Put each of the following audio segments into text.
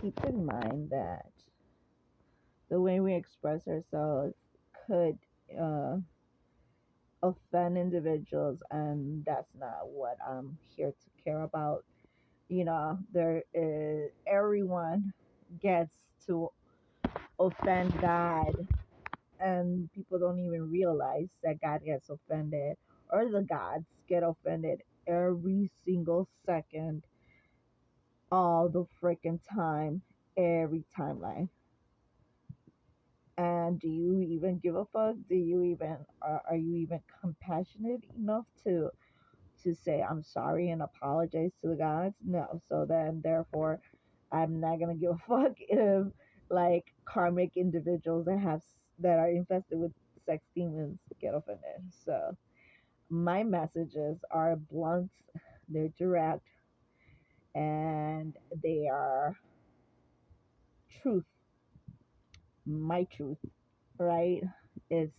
keep in mind that the way we express ourselves could uh, offend individuals, and that's not what I'm here to care about. There is everyone gets to offend God, and people don't even realize that God gets offended, or the gods get offended every single second, all the freaking time, every timeline. And do you even give a fuck? Do you even are you even compassionate enough to say I'm sorry and apologize to the gods? No. So then therefore I'm not gonna give a fuck if like karmic individuals that are infested with sex demons get offended. So my messages are blunt, they're direct, and they are truth, my truth, right? It's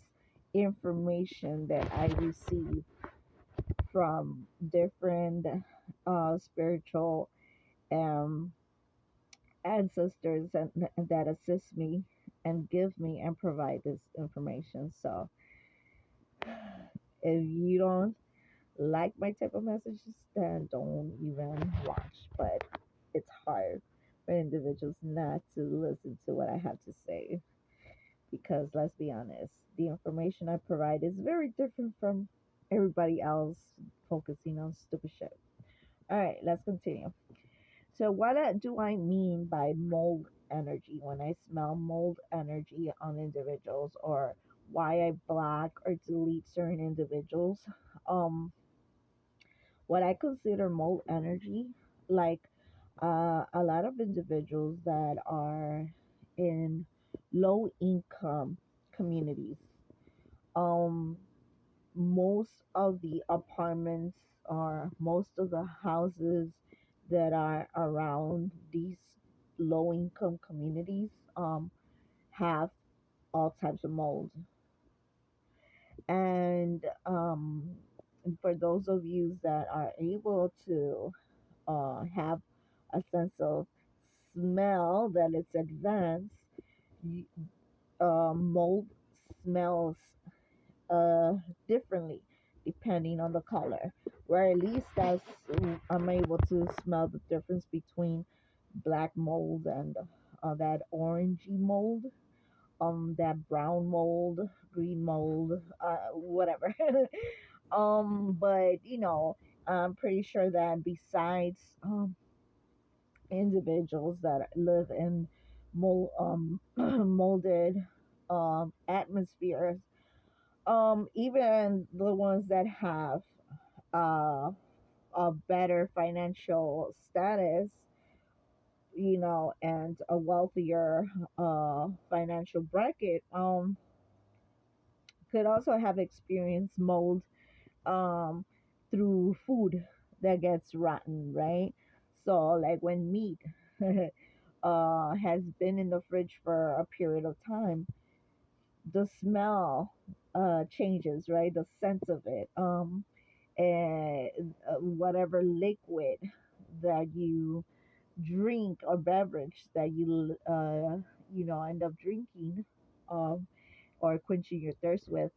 information that I receive from different spiritual um, ancestors and that assist me and give me and provide this information. So if you don't like my type of messages, then don't even watch. But it's hard for individuals not to listen to what I have to say because let's be honest, the information I provide is very different from everybody else focusing on stupid shit. All right, let's continue. So, what do I mean by mold energy when I smell mold energy on individuals, or why I block or delete certain individuals? Um, what I consider mold energy, like a lot of individuals that are in low income communities. Um, most of the apartments or most of the houses that are around these low income communities have all types of mold. And for those of you that are able to have a sense of smell that it's advanced, y- mold smells uh, differently depending on the color. Where at least I'm able to smell the difference between black mold and that orangey mold, that brown mold, green mold, whatever. But I'm pretty sure that besides individuals that live in molded atmospheres, even the ones that have uh, a better financial status, and a wealthier financial bracket, could also have experienced mold um, through food that gets rotten, right? So, like when meat has been in the fridge for a period of time, the smell changes, right? The sense of it. And whatever liquid that you drink or beverage that you end up drinking, um, or quenching your thirst with,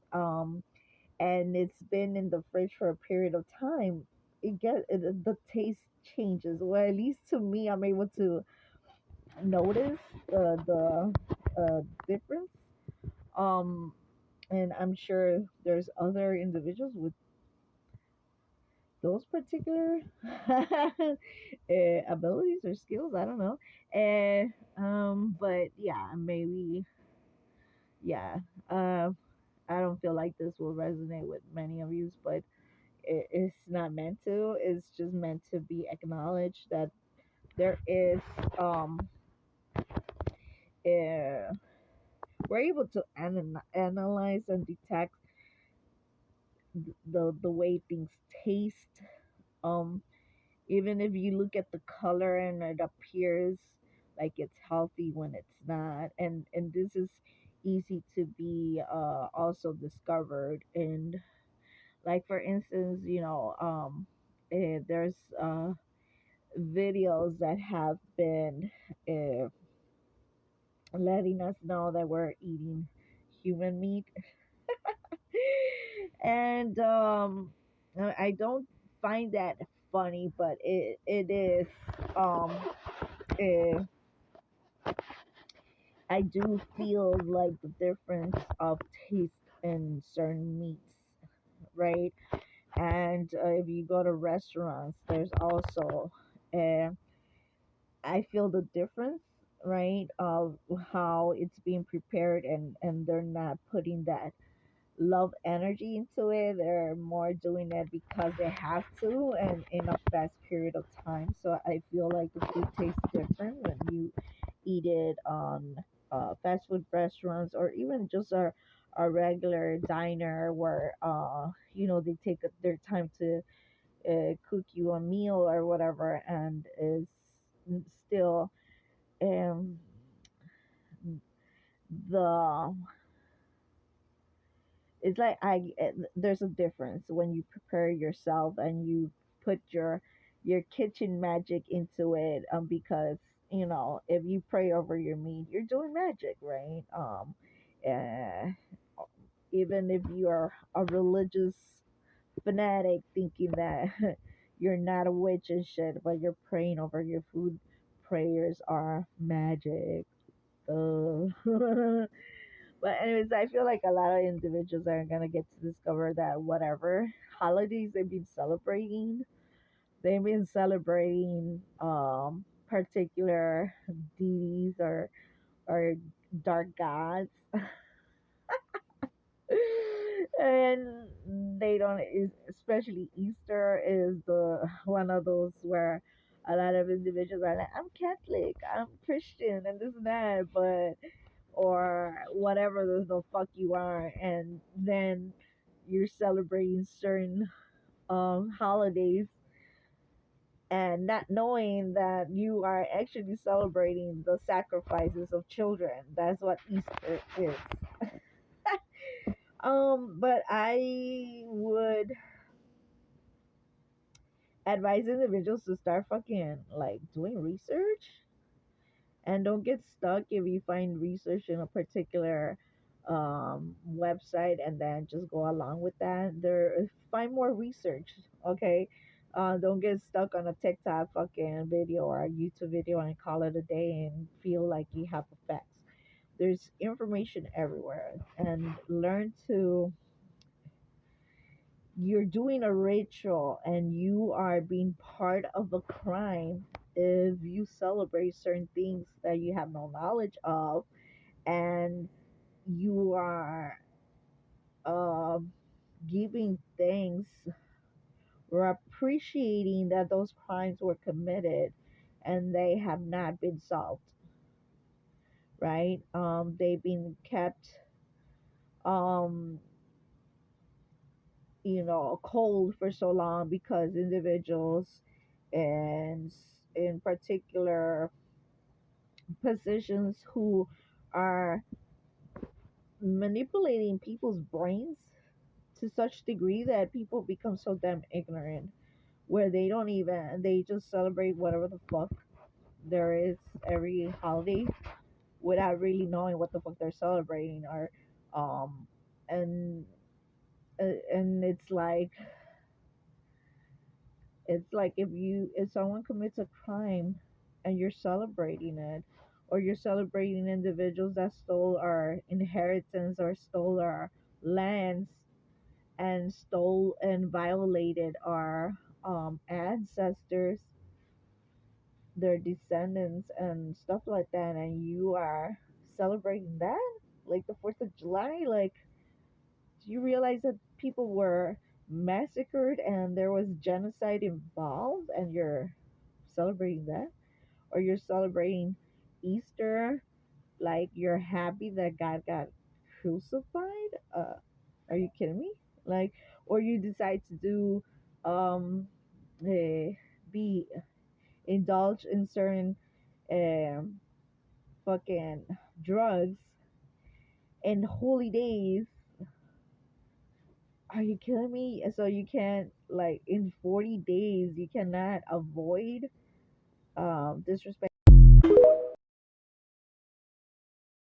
and it's been in the fridge for a period of time, the taste changes. Well, at least to me, I'm able to notice the difference. Um, and I'm sure there's other individuals with those particular abilities or skills. I don't know. And but yeah, maybe yeah. Uh, I don't feel like this will resonate with many of you, but it's not meant to. It's just meant to be acknowledged that there is uh, we're able to analyze and detect the way things taste. Um, Even if you look at the color and it appears like it's healthy when it's not, and this is easy to be also discovered. And like for instance, there's videos that have been uh, letting us know that we're eating human meat. And I don't find that funny, but it is um uh, I do feel like the difference of taste in certain meats, right? And if you go to restaurants, there's also uh, I feel the difference, right, of how it's being prepared, and they're not putting that love energy into it. They're more doing it because they have to and in a fast period of time. So I feel like the food tastes different when you eat it on fast food restaurants, or even just a regular diner where they take their time to cook you a meal or whatever, and is still um, the it's like there's a difference when you prepare yourself and you put your kitchen magic into it, because if you pray over your meat, you're doing magic, right? Uh, Even if you are a religious fanatic thinking that you're not a witch and shit, but you're praying over your food, prayers are magic. But anyways, I feel like a lot of individuals are gonna get to discover that whatever holidays they've been celebrating particular deities or dark gods. And they don't especially Easter is the one of those where a lot of individuals are like, I'm Catholic, I'm Christian, and this and that, but or whatever the fuck you are, and then you're celebrating certain holidays and not knowing that you are actually celebrating the sacrifices of children. That's what Easter is. But I would advise individuals to start fucking like doing research, and don't get stuck if you find research in a particular website and then just go along with that. Find more research, okay? Don't get stuck on a TikTok fucking video or a YouTube video and call it a day and feel like you have the facts. There's information everywhere, and learn to you're doing a ritual and you are being part of a crime if you celebrate certain things that you have no knowledge of, and you are um giving thanks or appreciating that those crimes were committed and they have not been solved, right? They've been kept um cold for so long because individuals and in particular positions who are manipulating people's brains to such degree that people become so damn ignorant where they just celebrate whatever the fuck there is every holiday without really knowing what the fuck they're celebrating, or um and and it's like if someone commits a crime and you're celebrating it, or you're celebrating individuals that stole our inheritance or stole our lands and stole and violated our ancestors, their descendants and stuff like that, and you are celebrating that like the 4th of July. Like, do you realize that people were massacred and there was genocide involved, and you're celebrating that? Or you're celebrating Easter like you're happy that God got crucified? Are you kidding me? Like, or you decide to do um eh, be indulge in certain um fucking drugs and holy days. Are you kidding me? So you can't, like, in 40 days you cannot avoid. Disrespect